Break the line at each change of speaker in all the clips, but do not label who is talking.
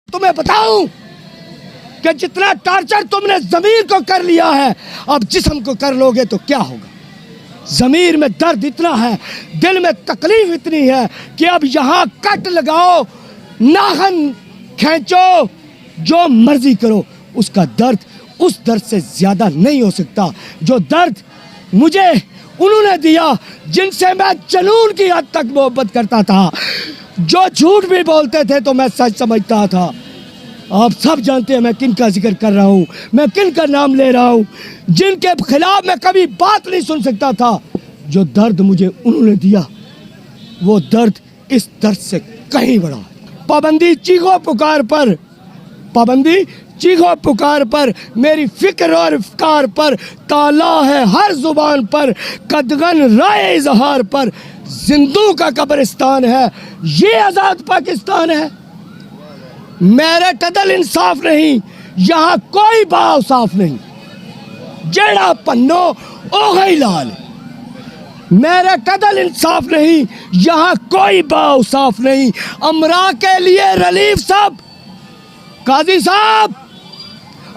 तुम्हें बताऊं कि जितना टॉर्चर तुमने ज़मीर को कर लिया है, अब जिस्म को कर लोगे तो क्या होगा। ज़मीर में दर्द इतना है, दिल में तकलीफ इतनी है कि अब यहाँ कट लगाओ, नाखन खींचो, जो मर्जी करो, उसका दर्द उस दर्द से ज़्यादा नहीं हो सकता जो दर्द मुझे उन्होंने दिया, जिनसे मैं जुनून की हद तक मोहब्बत करता था। जो झूठ भी बोलते थे तो मैं सच समझता था। आप सब जानते हैं मैं किन का जिक्र कर रहा हूँ, मैं किन का नाम ले रहा हूँ, जिनके खिलाफ मैं कभी बात नहीं सुन सकता था। जो दर्द मुझे उन्होंने दिया, वो दर्द इस दर्द से कहीं बड़ा है। पाबंदी चीखो पुकार पर, पाबंदी चीखो पुकार पर, मेरी फिक्र और अफकार पर, ताला है हर जुबान पर, कदगन राय इजहार पर, जिंदू का कब्रिस्तान है, ये आज़ाद पाकिस्तान है। मेरे टदल इंसाफ नहीं, यहाँ कोई बाव साफ नहीं, जेड़ा पन्नो ओ गई लाल। मेरे टदल इंसाफ नहीं, यहाँ कोई बाव साफ नहीं। अमरा के लिए रिलीफ साहब, काजी साहब,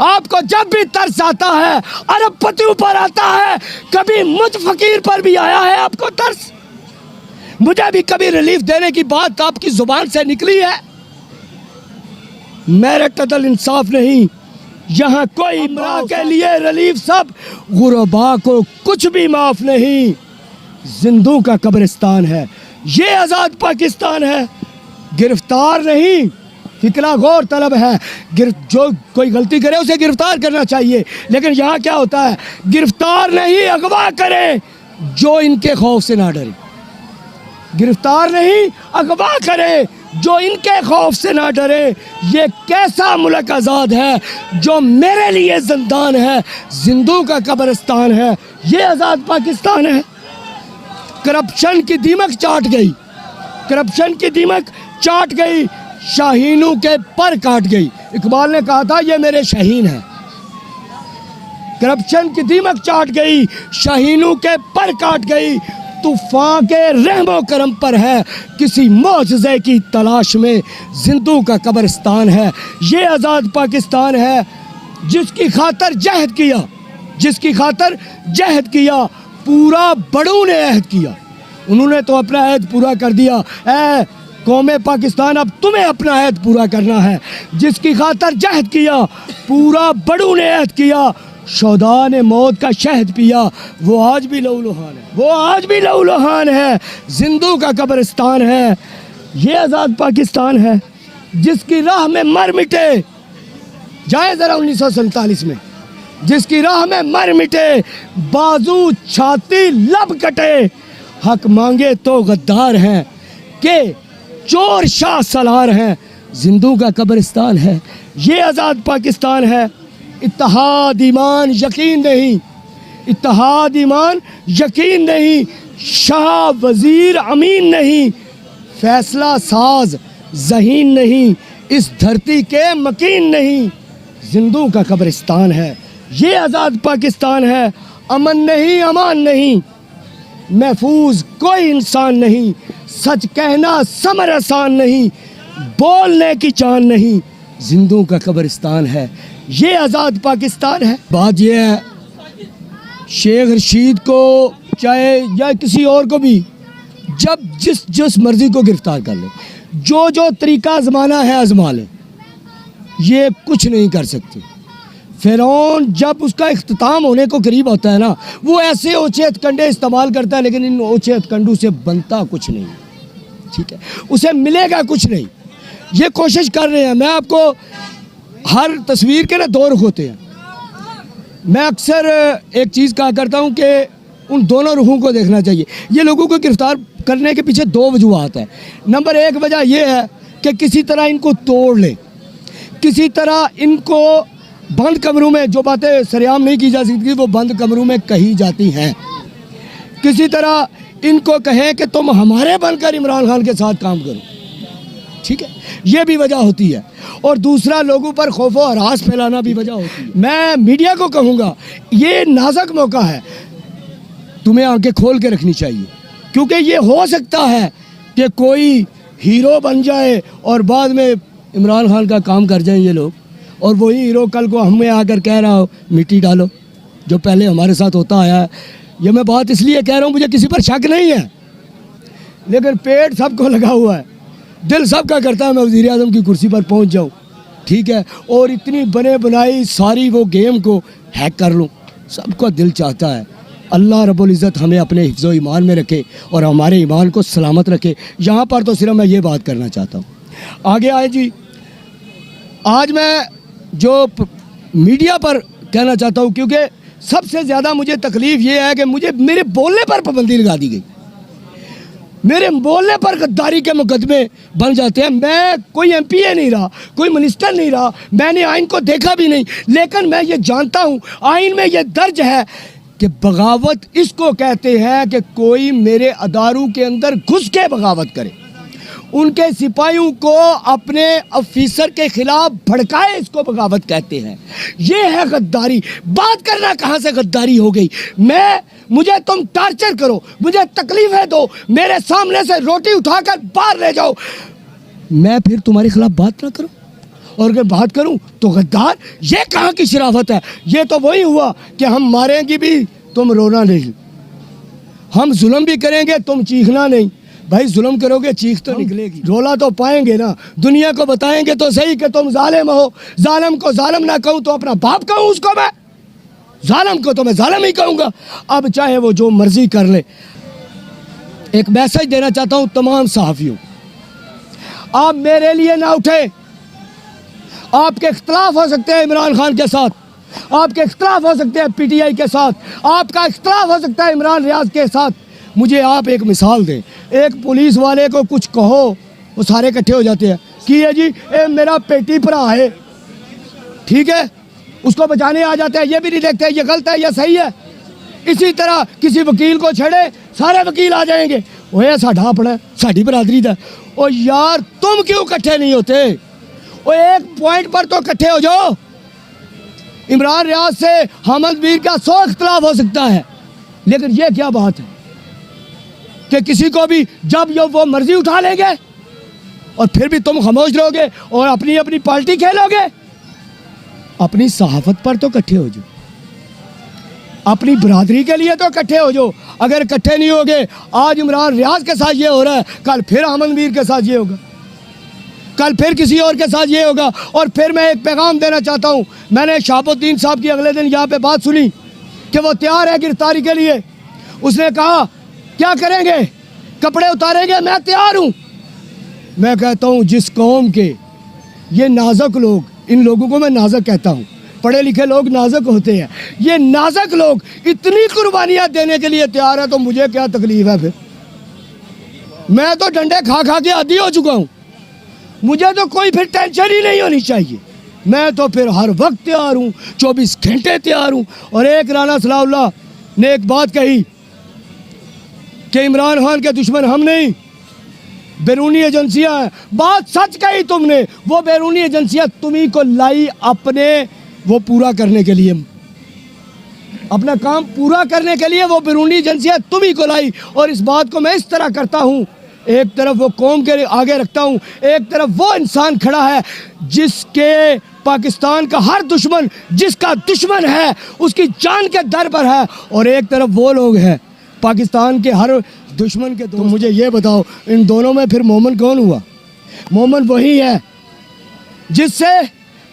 आपको जब भी तरस आता है अरबपतियों पर आता है, कभी मुझ फकीर पर भी आया है आपको तरस? मुझे भी कभी रिलीफ देने की बात आपकी जुबान से निकली है? मेरे टदल इंसाफ नहीं, यहाँ कोई अमरा के लिए रिलीफ सब, गुरबा को कुछ भी माफ नहीं, जिंदू का कब्रिस्तान है, ये आज़ाद पाकिस्तान है। गिरफ्तार नहीं, फिकरा गौर तलब है, जो कोई गलती करे उसे गिरफ्तार करना चाहिए, लेकिन यहाँ क्या होता है, गिरफ्तार नहीं अगवा करें जो इनके खौफ से ना डरे। गिरफ्तार नहीं अगवा करे जो इनके खौफ से ना डरे। ये कैसा मुल्क आज़ाद है जो मेरे लिए जिंदान है, जिंदू का कब्रिस्तान है, ये आज़ाद पाकिस्तान है। करप्शन की दीमक चाट गई, करप्शन की दीमक चाट गई, शाहीनों के पर काट गई। इकबाल ने कहा था ये मेरे शाहीन है। करप्शन की दीमक चाट गई, शाहीनों के पर काट गई, तूफान के रहमो करम पर है, किसी मौजज़े की तलाश में, जिंदू का कब्रिस्तान है, ये आज़ाद पाकिस्तान है। जिसकी खातर जहद किया, जिसकी खातर जहद किया, पूरा बड़ों ने अहद किया, उन्होंने तो अपना अहद पूरा कर दिया। ऐ कौमे पाकिस्तान, अब तुम्हें अपना अहद पूरा करना है। जिसकी खातर जहद किया, पूरा बड़ों ने अहद किया, शौदा ने मौत का शहद पिया, वो आज भी लहूलुहान है, वो आज भी लहूलुहान है, जिंदू का कब्रिस्तान है, ये आज़ाद पाकिस्तान है। जिसकी राह में मर मिटे, जाए ज़रा 1947 में, जिसकी राह में मर मिटे, बाजू छाती लब कटे, हक मांगे तो गद्दार हैं के चोर शाह सलार हैं, जिंदू का कब्रिस्तान है, ये आज़ाद पाकिस्तान है। इत्तेहाद ईमान यकीन नहीं, इत्तेहाद ईमान यकीन नहीं, शाह वजीर अमीन नहीं, फैसला साज ज़हीन नहीं, इस धरती के मकीन नहीं, जिंदू का कब्रिस्तान है, ये आज़ाद पाकिस्तान है। अमन नहीं अमान नहीं, महफूज कोई इंसान नहीं, सच कहना समर आसान नहीं, बोलने की चान नहीं, जिंदू का कब्रिस्तान है, ये आज़ाद पाकिस्तान है। बात ये है, शेख रशीद को चाहे या किसी और को भी जब जिस मर्जी को गिरफ्तार कर ले, जो तरीका आजमाना है आजमा ले, ये कुछ नहीं कर सकते। फिरौन जब उसका इख्तिताम होने को करीब होता है ना, वो ऐसे ओछे हथकंडे इस्तेमाल करता है, लेकिन इन ओछे हथकंडों से बनता कुछ नहीं, ठीक है, उसे मिलेगा कुछ नहीं। ये कोशिश कर रहे हैं। मैं आपको हर तस्वीर के ना दो रुख होते हैं। मैं अक्सर एक चीज़ कहा करता हूँ कि उन दोनों रुखों को देखना चाहिए। ये लोगों को गिरफ्तार करने के पीछे दो वजूहात है। नंबर एक वजह यह है कि किसी तरह इनको तोड़ लें, किसी तरह इनको बंद कमरों में, जो बातें सरेआम नहीं की जा सकती वो बंद कमरों में कही जाती हैं, किसी तरह इनको कहें कि तुम हमारे बनकर इमरान खान के साथ काम करो, ठीक है, ये भी वजह होती है। और दूसरा, लोगों पर खौफ और हरास फैलाना भी वजह होती है। मैं मीडिया को कहूँगा, ये नाजुक मौका है, तुम्हें आंखें खोल के रखनी चाहिए, क्योंकि ये हो सकता है कि कोई हीरो बन जाए और बाद में इमरान खान का काम कर जाएं ये लोग, और वही हीरो कल को हमें आकर कह रहा हो मिट्टी डालो, जो पहले हमारे साथ होता आया है। ये मैं बात इसलिए कह रहा हूँ, मुझे किसी पर शक नहीं है, लेकिन पेट सबको लगा हुआ है, दिल सबका करता है मैं वज़ीर आज़म की कुर्सी पर पहुँच जाऊँ, ठीक है, और इतनी बने बनाई सारी वो गेम को हैक कर लूँ, सबका दिल चाहता है। अल्लाह रब्बुल इज़्ज़त हमें अपने हिफ्ज़ व ईमान में रखे और हमारे ईमान को सलामत रखे। यहाँ पर तो सिर्फ मैं ये बात करना चाहता हूँ। आगे आए जी, आज मैं जो मीडिया पर कहना चाहता हूँ, क्योंकि सबसे ज़्यादा मुझे तकलीफ़ ये है कि मुझे मेरे बोलने पर पाबंदी लगा दी गई, मेरे बोलने पर गद्दारी के मुकदमे बन जाते हैं। मैं कोई एमपीए नहीं रहा, कोई मिनिस्टर नहीं रहा, मैंने आइन को देखा भी नहीं, लेकिन मैं ये जानता हूँ आइन में ये दर्ज है कि बगावत इसको कहते हैं कि कोई मेरे अदारों के अंदर घुस के बगावत करे, उनके सिपाहियों को अपने ऑफिसर के खिलाफ भड़काए, इसको बगावत कहते हैं। ये है गद्दारी। बात करना कहाँ से गद्दारी हो गई? मुझे तुम टार्चर करो, मुझे तकलीफें दो, मेरे सामने से रोटी उठाकर बाहर ले जाओ, मैं फिर तुम्हारे खिलाफ बात ना करूं, और अगर बात करूं तो गद्दार। ये कहाँ की शराफत है? ये तो वही हुआ कि हम मारेंगे भी तुम रोना नहीं, हम जुल्म भी करेंगे तुम चीखना नहीं। भाई जुल्म करोगे चीख तो निकलेगी, रोला तो पाएंगे ना, दुनिया को बताएंगे तो सही कि तुम जालिम हो। जालिम को जालिम ना कहूँ तो अपना बाप कहूँ उसको मैं, जालिम को तो मैं जालिम ही कहूँगा। अब चाहे वो जो मर्जी कर ले। एक मैसेज देना चाहता हूँ तमाम सहाफ़ियों, आप मेरे लिए ना उठे। आपके इख्तलाफ हो सकते हैं इमरान खान के साथ, आपके इख्तलाफ हो सकते हैं पीटीआई के साथ, आपका इख्तलाफ हो सकता है इमरान रियाज के साथ। मुझे आप एक मिसाल दें, एक पुलिस वाले को कुछ कहो वो सारे इकट्ठे हो जाते हैं कि ये जी मेरा पेटी भरा है, ठीक है, उसको बचाने आ जाते हैं, ये भी नहीं देखते ये गलत है या सही है। इसी तरह किसी वकील को छेड़े सारे वकील आ जाएंगे, वो ये साढ़ा अपना साड़ी बरादरी दा। ओ यार तुम क्यों इकट्ठे नहीं होते? वो एक पॉइंट पर तो इकट्ठे हो जाओ। इमरान रियाज से हमद मीर का 100 इख्तलाफ हो सकता है, लेकिन ये क्या बात है कि किसी को भी जब वो मर्जी उठा लेंगे और फिर भी तुम खामोश रहोगे और अपनी अपनी पार्टी खेलोगे। अपनी सहाफत पर तो इकट्ठे हो जाओ, अपनी बरादरी के लिए तो इकट्ठे हो जाओ। अगर इकट्ठे नहीं होगे, आज इमरान रियाज के साथ ये हो रहा है, कल फिर अहमद मीर के साथ ये होगा, कल फिर किसी और के साथ ये होगा। और फिर मैं एक पैगाम देना चाहता हूँ, मैंने शहाबुद्दीन साहब की अगले दिन यहाँ पे बात सुनी कि वो तैयार है गिरफ्तारी के लिए। उसने कहा क्या करेंगे, कपड़े उतारेंगे? मैं तैयार हूँ। मैं कहता हूँ जिस कौम के ये नाजुक लोग, इन लोगों को मैं नाजुक कहता हूँ, पढ़े लिखे लोग नाजुक होते हैं, ये नाजुक लोग इतनी कुर्बानियाँ देने के लिए तैयार है, तो मुझे क्या तकलीफ है? फिर मैं तो डंडे खा खा के आदी हो चुका हूँ, मुझे तो कोई फिर टेंशन ही नहीं होनी चाहिए। मैं तो फिर हर वक्त तैयार हूँ, 24 घंटे तैयार हूँ। और एक राना सलाउल्लाह ने एक बात कही कि इमरान खान के दुश्मन हम नहीं, बैरूनी एजेंसियां हैं। बात सच कही तुमने, वो बैरूनी एजेंसियां तुम्ही को लाई अपने वो पूरा करने के लिए, अपना काम पूरा करने के लिए वो बैरूनी एजेंसियां तुम्ही को लाई। और इस बात को मैं इस तरह करता हूँ, एक तरफ वो कौम के आगे रखता हूँ, एक तरफ वो इंसान खड़ा है जिसके पाकिस्तान का हर दुश्मन, जिसका दुश्मन है उसकी जान के दर पर है, और एक तरफ वो लोग हैं पाकिस्तान के हर दुश्मन के। तो मुझे ये बताओ, इन दोनों में फिर मोमन कौन हुआ? मोमन वही है जिससे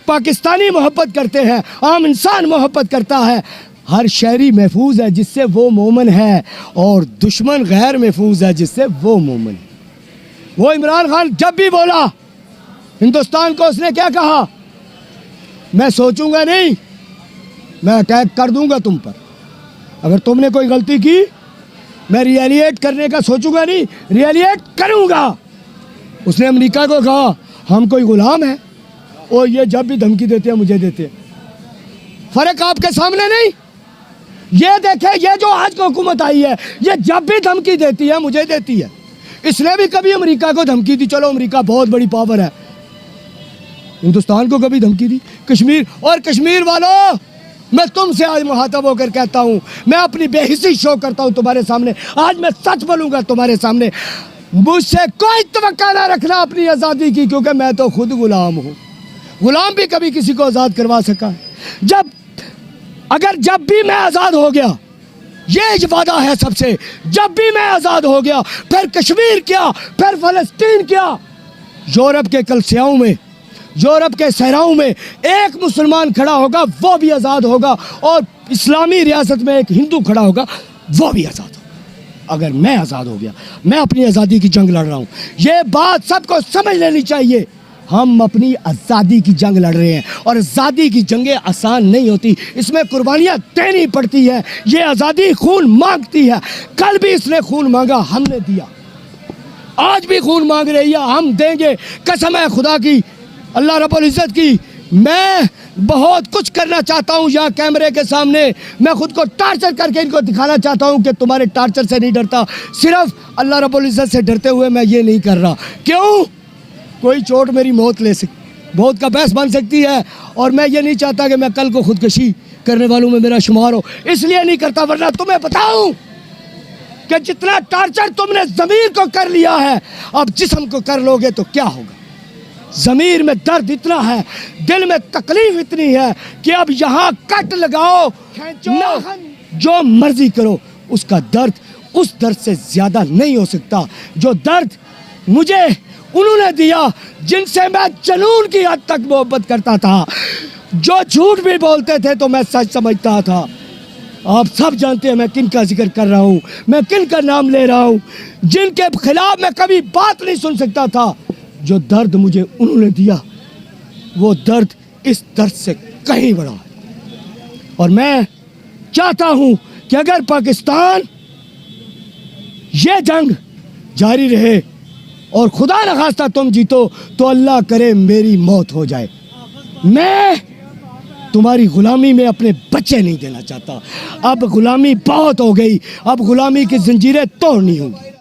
पाकिस्तानी मोहब्बत करते हैं, आम इंसान मोहब्बत करता है, हर शहरी महफूज है जिससे वो मोमन है, और दुश्मन गैर महफूज है जिससे वो मोमन है। वो इमरान खान जब भी बोला हिंदुस्तान को, उसने क्या कहा? मैं सोचूंगा नहीं, मैं अटैक कर दूंगा तुम पर। अगर तुमने कोई गलती की, मैं रियलिएट करने का सोचूंगा नहीं, रियलिएट करूंगा। उसने अमेरिका को कहा हम कोई गुलाम हैं, और ये जब भी धमकी देते हैं मुझे देते हैं। फर्क आपके सामने नहीं? ये देखे, ये जो आज की हुकूमत आई है, ये जब भी धमकी देती है मुझे देती है। इसने भी कभी अमेरिका को धमकी दी, चलो अमेरिका बहुत बड़ी पावर है, हिंदुस्तान को कभी धमकी दी? कश्मीर, और कश्मीर वालों मैं तुमसे आज मुहातब होकर कहता हूँ, मैं अपनी बेहिसी शो करता हूँ तुम्हारे सामने। आज मैं सच बोलूँगा तुम्हारे सामने, मुझसे कोई तवक्का ना रखना अपनी आज़ादी की, क्योंकि मैं तो खुद गुलाम हूँ। गुलाम भी कभी किसी को आज़ाद करवा सका? जब भी मैं आज़ाद हो गया, ये वादा है सबसे, जब भी मैं आज़ाद हो गया, फिर कश्मीर क्या, फिर फ़लस्तीन क्या, यूरोप के कलिसियाओं में, यूरोप के सहराओं में एक मुसलमान खड़ा होगा, वो भी आज़ाद होगा, और इस्लामी रियासत में एक हिंदू खड़ा होगा, वो भी आज़ाद होगा। अगर मैं आज़ाद हो गया, मैं अपनी आज़ादी की जंग लड़ रहा हूँ, ये बात सबको समझ लेनी चाहिए। हम अपनी आज़ादी की जंग लड़ रहे हैं, और आज़ादी की जंगें आसान नहीं होती, इसमें कुर्बानियाँ देनी पड़ती है। ये आज़ादी खून मांगती है। कल भी इसने खून मांगा, हमने दिया, आज भी खून मांग रही है, हम देंगे। कसम है खुदा की, अल्लाह रब्बुल इज़्ज़त की, मैं बहुत कुछ करना चाहता हूँ यहाँ कैमरे के सामने। मैं खुद को टार्चर करके इनको दिखाना चाहता हूँ कि तुम्हारे टार्चर से नहीं डरता, सिर्फ अल्लाह रब्बुल इज़्ज़त से डरते हुए मैं ये नहीं कर रहा। क्यों? कोई चोट मेरी मौत मौत का बहस बन सकती है, और मैं ये नहीं चाहता कि मैं कल को खुदकशी करने वालों में मेरा शुमार हो, इसलिए नहीं करता। वरना तुम्हें बताऊं कि जितना टार्चर तुमने ज़मीर को कर लिया है, अब जिस्म को कर लोगे तो क्या होगा। ज़मीर में दर्द इतना है, दिल में तकलीफ इतनी है कि अब यहाँ कट लगाओ, जो मर्जी करो, उसका दर्द उस दर्द से ज़्यादा नहीं हो सकता जो दर्द मुझे उन्होंने दिया, जिनसे मैं जुनून की हद तक मोहब्बत करता था। जो झूठ भी बोलते थे तो मैं सच समझता था। आप सब जानते हैं मैं किन का जिक्र कर रहा हूँ, मैं किन का नाम ले रहा हूँ, जिनके खिलाफ मैं कभी बात नहीं सुन सकता था। जो दर्द मुझे उन्होंने दिया, वो दर्द इस दर्द से कहीं बड़ा है। और मैं चाहता हूँ कि अगर पाकिस्तान ये जंग जारी रहे और खुदा न खास्ता तुम जीतो, तो अल्लाह करे मेरी मौत हो जाए। मैं तुम्हारी गुलामी में अपने बच्चे नहीं देना चाहता। अब गुलामी बहुत हो गई, अब गुलामी की जंजीरें तोड़नी होंगी।